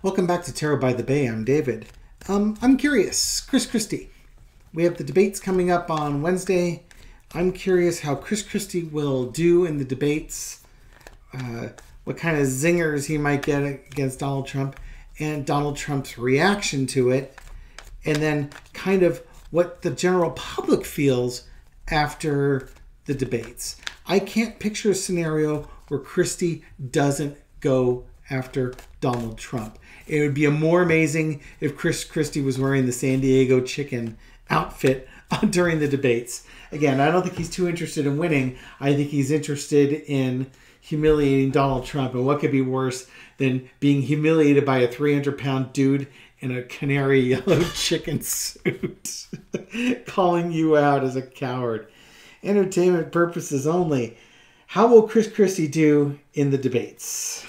Welcome back to Tarot by the Bay. I'm David. I'm curious. Chris Christie. We have the debates coming up on Wednesday. I'm curious how Chris Christie will do in the debates, what kind of zingers he might get against Donald Trump, and Donald Trump's reaction to it, and then kind of what the general public feels after the debates. I can't picture a scenario where Christie doesn't go after Donald Trump. It would be more amazing if Chris Christie was wearing the San Diego chicken outfit during the debates. Again, I don't think he's too interested in winning. I think he's interested in humiliating Donald Trump. And what could be worse than being humiliated by a 300-pound dude in a canary yellow chicken suit calling you out as a coward? Entertainment purposes only. How will Chris Christie do in the debates?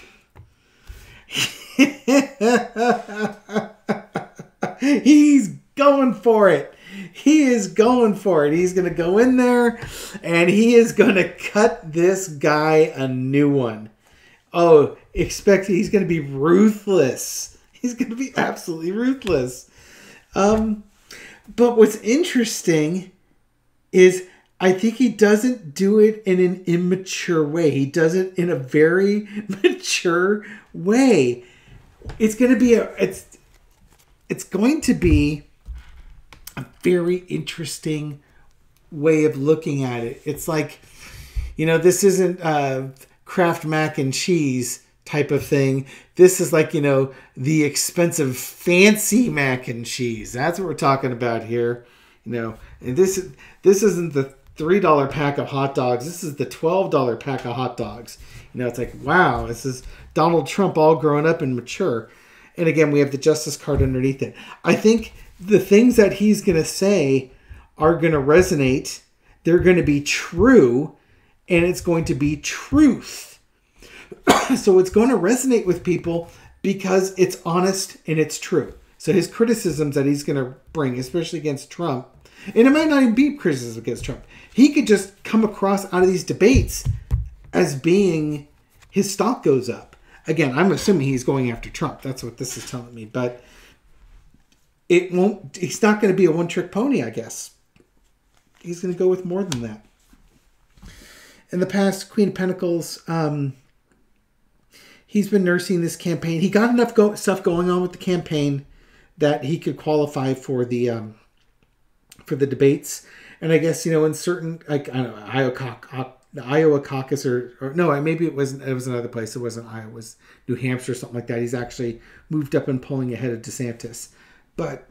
He's going for it. He is going for it. He's going to go in there and he is going to cut this guy a new one. Oh, expect he's going to be ruthless. He's going to be absolutely ruthless. But what's interesting is I think he doesn't do it in an immature way. He does it in a very mature way. It's going to be a very interesting way of looking at it. It's like, this isn't Kraft mac and cheese type of thing. This is like, the expensive fancy mac and cheese. That's what we're talking about here. And this isn't the $3 pack of hot dogs. This is the $12 pack of hot dogs. It's like, wow, this is Donald Trump all grown up and mature. And again, we have the justice card underneath it. I think the things that he's going to say are going to resonate. They're going to be true, and it's going to be truth. So it's going to resonate with people because it's honest and it's true. So his criticisms that he's going to bring, especially against Trump, and it might not even be criticism against Trump. He could just come across out of these debates as being his stock goes up. Again, I'm assuming he's going after Trump. That's what this is telling me. But he's not going to be a one-trick pony, I guess. He's going to go with more than that. In the past, Queen of Pentacles, he's been nursing this campaign. He got enough stuff going on with the campaign that he could qualify for the debates. And I guess, in certain, like, I don't know, the Iowa caucus or no, maybe it was another place. It wasn't Iowa. It was New Hampshire or something like that. He's actually moved up and polling ahead of DeSantis. But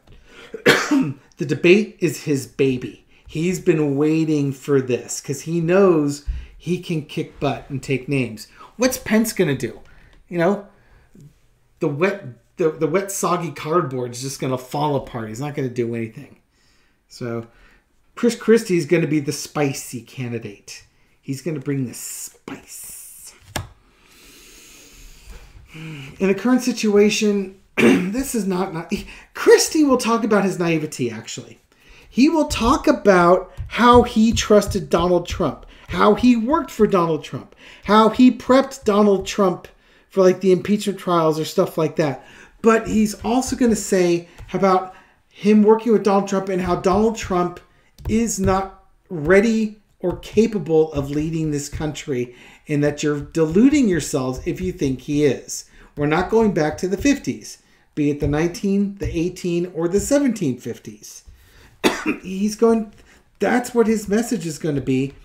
the debate is his baby. He's been waiting for this because he knows he can kick butt and take names. What's Pence going to do? The wet, soggy cardboard is just going to fall apart. He's not going to do anything. So Chris Christie is going to be the spicy candidate. He's going to bring the spice. In the current situation, this is not... Christie will talk about his naivety, actually. He will talk about how he trusted Donald Trump, how he worked for Donald Trump, how he prepped Donald Trump for like the impeachment trials or stuff like that. But he's also going to say about him working with Donald Trump and how Donald Trump is not ready or capable of leading this country, and that you're deluding yourselves if you think he is. We're not going back to the 50s, be it the 18, or the 1750s. That's what his message is going to be.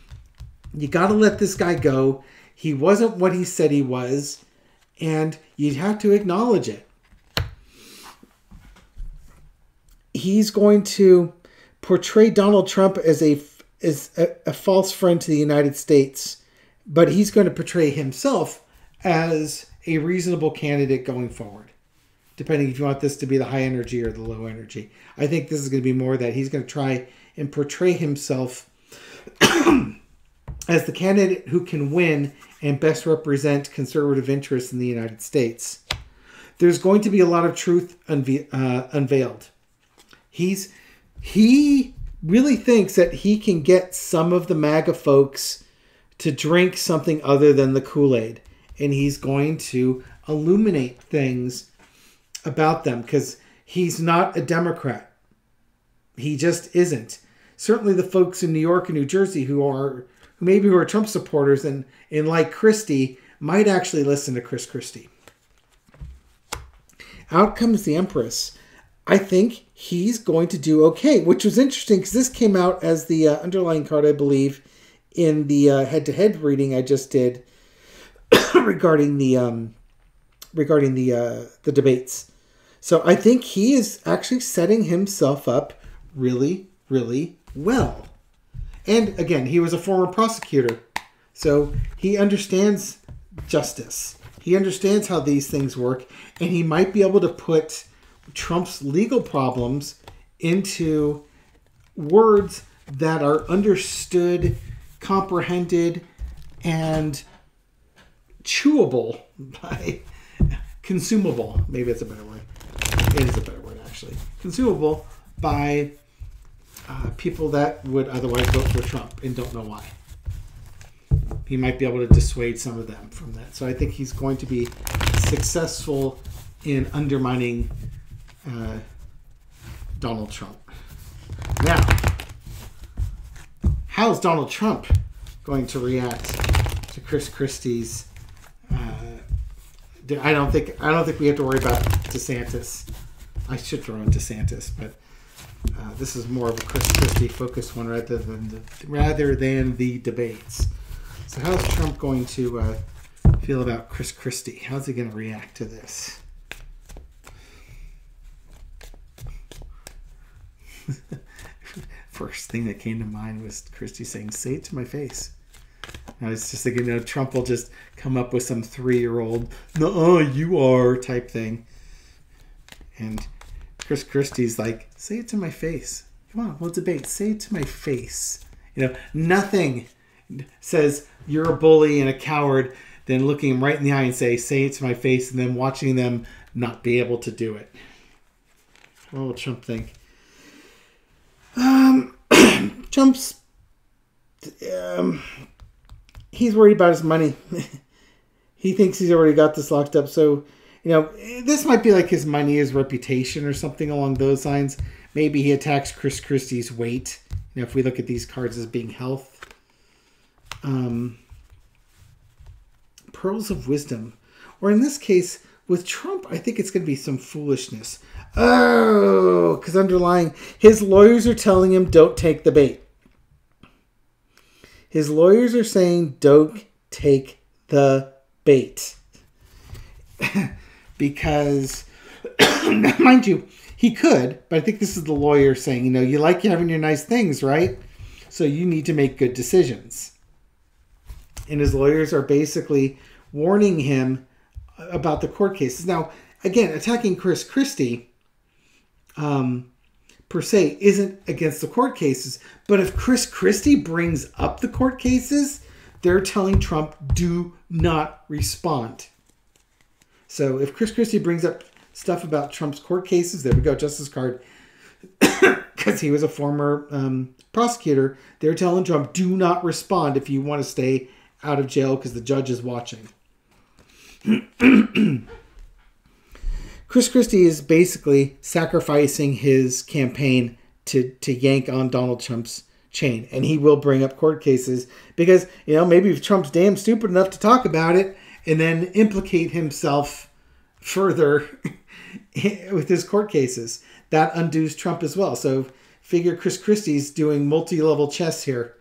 You got to let this guy go. He wasn't what he said he was, and you'd have to acknowledge it. He's going to portray Donald Trump as a false friend to the United States, but he's going to portray himself as a reasonable candidate going forward, depending if you want this to be the high energy or the low energy. I think this is going to be more that he's going to try and portray himself as the candidate who can win and best represent conservative interests in the United States. There's going to be a lot of truth unveiled. He really thinks that he can get some of the MAGA folks to drink something other than the Kool-Aid. And he's going to illuminate things about them because he's not a Democrat. He just isn't. Certainly the folks in New York and New Jersey who are Trump supporters and like Christie might actually listen to Chris Christie. Out comes the Empress. I think he's going to do okay, which was interesting because this came out as the underlying card, I believe, in the head-to-head reading I just did regarding the debates. So I think he is actually setting himself up really, really well. And again, he was a former prosecutor, so he understands justice. He understands how these things work, and he might be able to put Trump's legal problems into words that are understood, comprehended, and chewable by consumable. Maybe that's a better word. It is a better word, actually. Consumable by people that would otherwise vote for Trump and don't know why. He might be able to dissuade some of them from that. So I think he's going to be successful in undermining Donald Trump. Now, how is Donald Trump going to react to Chris Christie's? I don't think we have to worry about DeSantis. I should throw in DeSantis, but this is more of a Chris Christie focused one rather than the debates. So how's Trump going to feel about Chris Christie? How's he going to react to this? First thing that came to mind was Christie saying, "Say it to my face." I was just thinking, Trump will just come up with some 3-year-old, "No, you are" type thing. And Chris Christie's like, "Say it to my face. Come on, we'll debate. Say it to my face." Nothing says you're a bully and a coward than looking him right in the eye and say it to my face, and then watching them not be able to do it. What will Trump think? Trump's he's worried about his money. He thinks he's already got this locked up. So, this might be like his money, his reputation, or something along those lines. Maybe he attacks Chris Christie's weight. If we look at these cards as being health. Pearls of wisdom. Or in this case, with Trump, I think it's going to be some foolishness. Oh, because underlying, his lawyers are telling him, don't take the bait. His lawyers are saying, don't take the bait. Because, mind you, he could, but I think this is the lawyer saying, you like having your nice things, right? So you need to make good decisions. And his lawyers are basically warning him about the court cases. Now, again, attacking Chris Christie, per se, isn't against the court cases. But if Chris Christie brings up the court cases, they're telling Trump, do not respond. So if Chris Christie brings up stuff about Trump's court cases, there we go, justice card, because he was a former prosecutor, they're telling Trump, do not respond if you want to stay out of jail because the judge is watching. Chris Christie is basically sacrificing his campaign to yank on Donald Trump's chain. And he will bring up court cases because, maybe if Trump's damn stupid enough to talk about it and then implicate himself further with his court cases, that undoes Trump as well. So figure Chris Christie's doing multi-level chess here.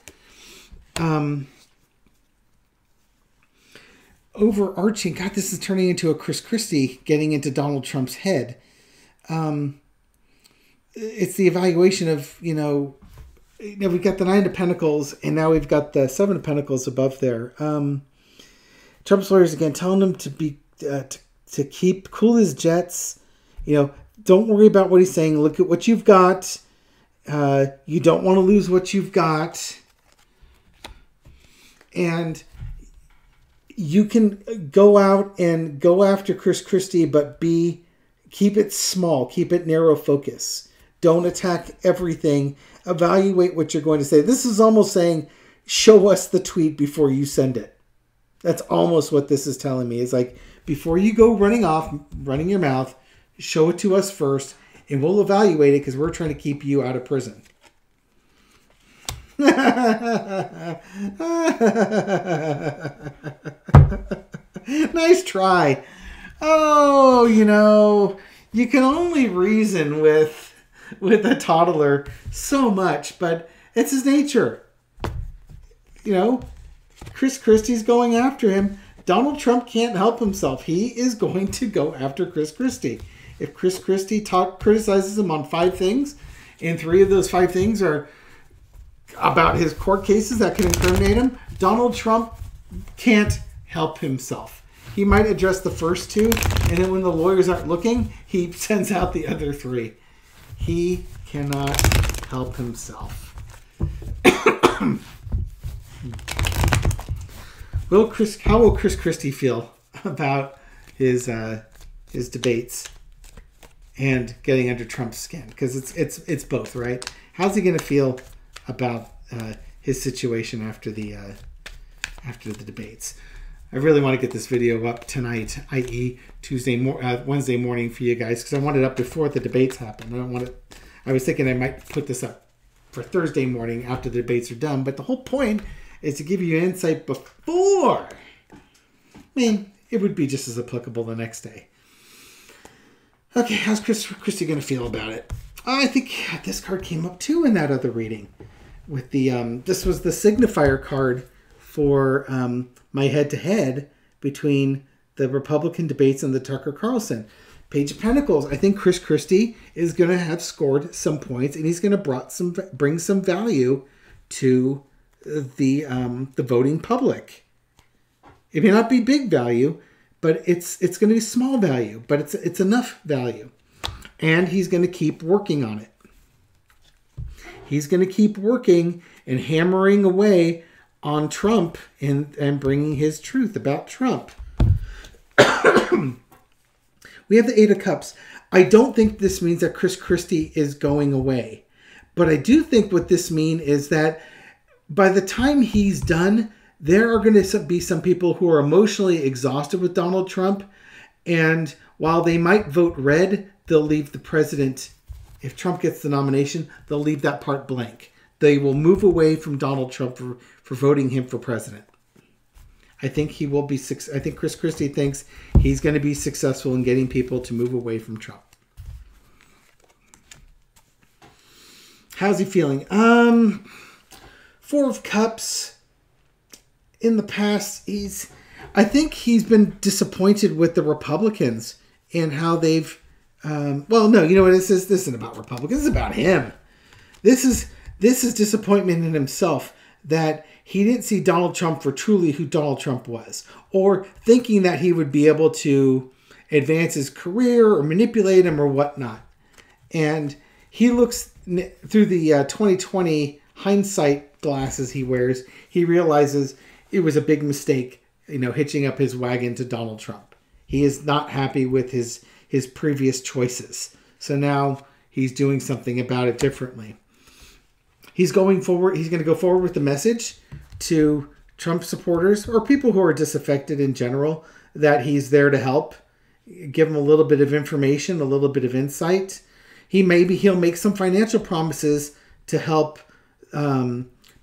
Overarching, God, this is turning into a Chris Christie getting into Donald Trump's head. It's the evaluation of, we've got the 9 of Pentacles and now we've got the 7 of Pentacles above there. Trump's lawyers again telling him to be to keep cool his jets. Don't worry about what he's saying. Look at what you've got. You don't want to lose what you've got. And you can go out and go after Chris Christie, but keep it small, keep it narrow focus. Don't attack everything. Evaluate what you're going to say. This is almost saying, show us the tweet before you send it. That's almost what this is telling me. It's like, before you go running your mouth, show it to us first, and we'll evaluate it because we're trying to keep you out of prison. Nice try. Oh, you can only reason with a toddler so much, but it's his nature. Chris Christie's going after him. Donald Trump can't help himself. He is going to go after Chris Christie. If Chris Christie criticizes him on 5 things, and 3 of those 5 things are about his court cases that can incriminate him, Donald Trump can't help himself. He might address the first 2, and then when the lawyers aren't looking, he sends out the other 3. He cannot help himself. How will Chris Christie feel about his debates and getting under Trump's skin? Because it's both, right? How's he going to feel about his situation after the debates? I really want to get this video up tonight, i.e. Wednesday morning for you guys, because I want it up before the debates happen. I was thinking I might put this up for Thursday morning after the debates are done, but the whole point is to give you an insight before. I mean, it would be just as applicable the next day. Okay, how's Chris Christie going to feel about it? I think this card came up too in that other reading. With the this was the signifier card for my head-to-head between the Republican debates and the Tucker Carlson. Page of Pentacles. I think Chris Christie is going to have scored some points, and he's going to bring some value to the voting public. It may not be big value, but it's going to be small value, but it's enough value. And he's going to keep working on it. He's going to keep working and hammering away on Trump and bringing his truth about Trump. We have the 8 of Cups. I don't think this means that Chris Christie is going away. But I do think what this means is that by the time he's done, there are going to be some people who are emotionally exhausted with Donald Trump. And while they might vote red, they'll leave the president. If Trump gets the nomination, they'll leave that part blank. They will move away from Donald Trump for voting him for president. I think he will be. I think Chris Christie thinks he's going to be successful in getting people to move away from Trump. How's he feeling? 4 of Cups. In the past, I think he's been disappointed with the Republicans and how they've. Well, no, you know what this is? This isn't about Republicans. This is about him. This is disappointment in himself that he didn't see Donald Trump for truly who Donald Trump was, or thinking that he would be able to advance his career or manipulate him or whatnot. And he looks through the 2020 hindsight glasses he wears. He realizes it was a big mistake, hitching up his wagon to Donald Trump. He is not happy with his previous choices. So now he's doing something about it differently. He's going forward. He's going to go forward with the message to Trump supporters or people who are disaffected in general that he's there to help. Give them a little bit of information, a little bit of insight. He'll make some financial promises to help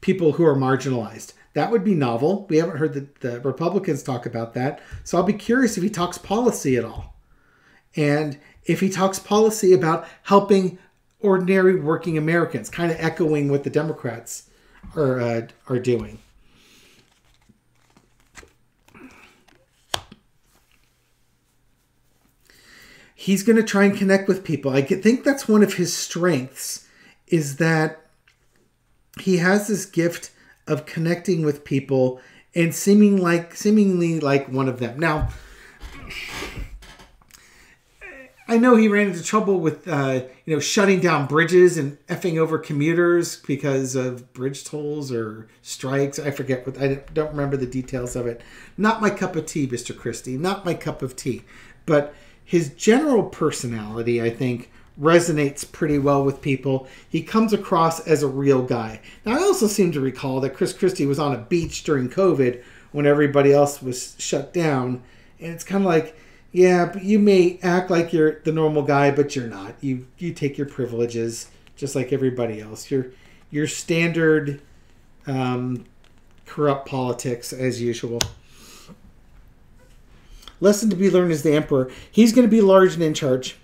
people who are marginalized. That would be novel. We haven't heard the Republicans talk about that. So I'll be curious if he talks policy at all. And if he talks policy about helping ordinary working Americans, kind of echoing what the Democrats are doing. He's going to try and connect with people. I think that's one of his strengths, is that he has this gift of connecting with people and seemingly like one of them. Now, I know he ran into trouble with, shutting down bridges and effing over commuters because of bridge tolls or strikes. I forget I don't remember the details of it. Not my cup of tea, Mr. Christie. Not my cup of tea. But his general personality, I think, resonates pretty well with people. He comes across as a real guy. Now, I also seem to recall that Chris Christie was on a beach during COVID when everybody else was shut down. And it's kind of like, Yeah, but you may act like you're the normal guy, but you're not. You take your privileges just like everybody else. Your standard corrupt politics as usual. Lesson to be learned is the emperor. He's going to be large and in charge.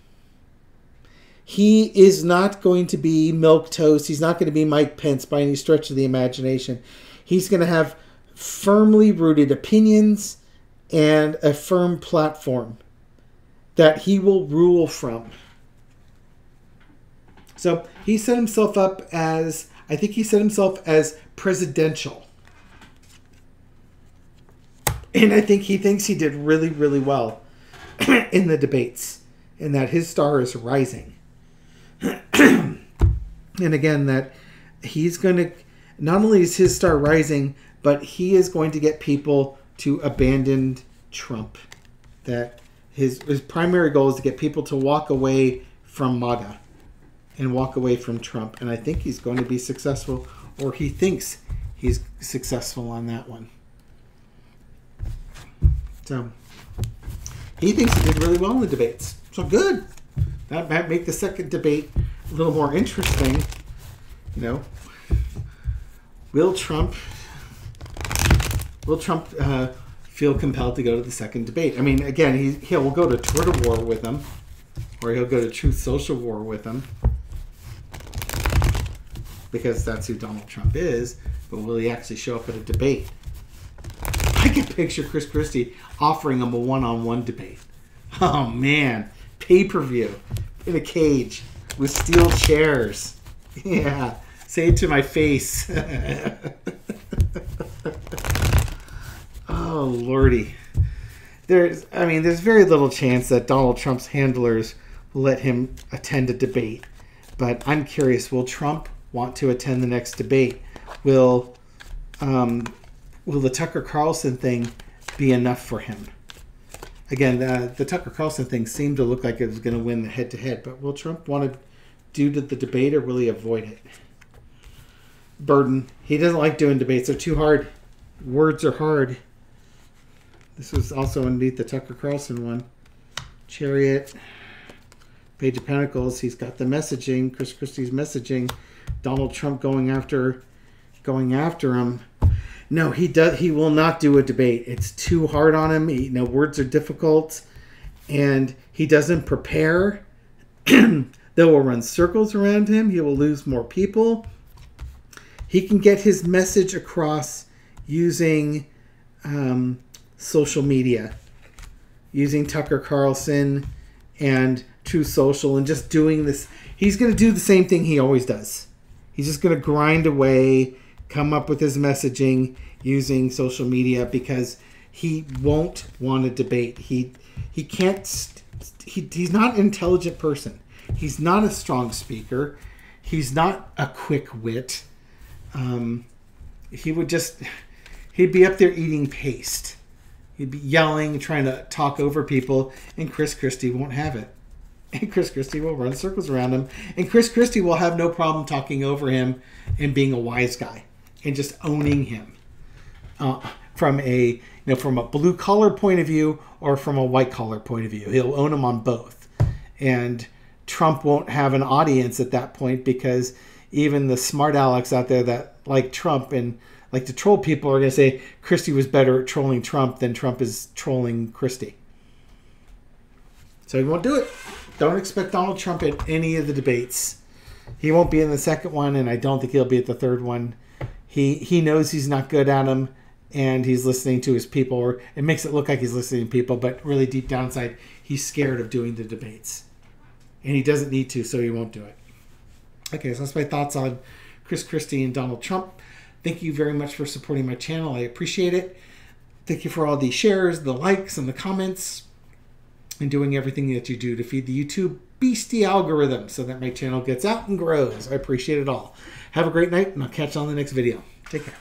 He is not going to be milquetoast. He's not going to be Mike Pence by any stretch of the imagination. He's going to have firmly rooted opinions and a firm platform that he will rule from. So he set himself up as, I think he set himself as presidential. And I think he thinks he did really, really well in the debates, and that his star is rising. And again, that he's going to, not only is his star rising, but he is going to get people to abandon Trump. That his primary goal is to get people to walk away from MAGA and walk away from Trump. And I think he's going to be successful, or he thinks he's successful on that one. So he thinks he did really well in the debates. So good. That might make the second debate a little more interesting. You know, will Trump feel compelled to go to the second debate? I mean, again, he'll go to Twitter war with him, or he'll go to Truth Social war with him, because that's who Donald Trump is. But will he actually show up at a debate? I can picture Chris Christie offering him a one-on-one debate. Oh man, pay-per-view in a cage with steel chairs. Yeah, say it to my face. Oh lordy, there's very little chance that Donald Trump's handlers will let him attend a debate. But I'm curious, will Trump want to attend the next debate? Will the Tucker Carlson thing be enough for him? Again, the Tucker Carlson thing seemed to look like it was going to win the head-to-head, but will Trump want to do the debate, or will he avoid it? Burden. He doesn't like doing debates. They're too hard. Words are hard. This was also underneath the Tucker Carlson one. Chariot. Page of Pentacles. He's got the messaging. Chris Christie's messaging. Donald Trump going after him. No, he does. He will not do a debate. It's too hard on him. Words are difficult, and he doesn't prepare. They will run circles around him. He will lose more people. He can get his message across using social media, using Tucker Carlson and Truth Social, and just doing this. He's going to do the same thing he always does. He's just going to grind away, come up with his messaging using social media, because he won't want to debate. He can't. He's not an intelligent person. He's not a strong speaker. He's not a quick wit. He'd be up there eating paste. He'd be yelling, trying to talk over people, and Chris Christie won't have it. And Chris Christie will run circles around him, and Chris Christie will have no problem talking over him and being a wise guy and just owning him from a blue collar point of view or from a white collar point of view. He'll own him on both, and Trump won't have an audience at that point, because even the smart alecks out there that like Trump and like to troll people are going to say Christie was better at trolling Trump than Trump is trolling Christie. So he won't do it. Don't expect Donald Trump at any of the debates. He won't be in the second one, and I don't think he'll be at the third one. He knows he's not good at them, and he's listening to his people, or it makes it look like he's listening to people, but really deep down inside, he's scared of doing the debates. And he doesn't need to, so he won't do it. Okay, so that's my thoughts on Chris Christie and Donald Trump. Thank you very much for supporting my channel. I appreciate it. Thank you for all the shares, the likes, and the comments, and doing everything that you do to feed the YouTube beastie algorithm so that my channel gets out and grows. I appreciate it all. Have a great night, and I'll catch you on the next video. Take care.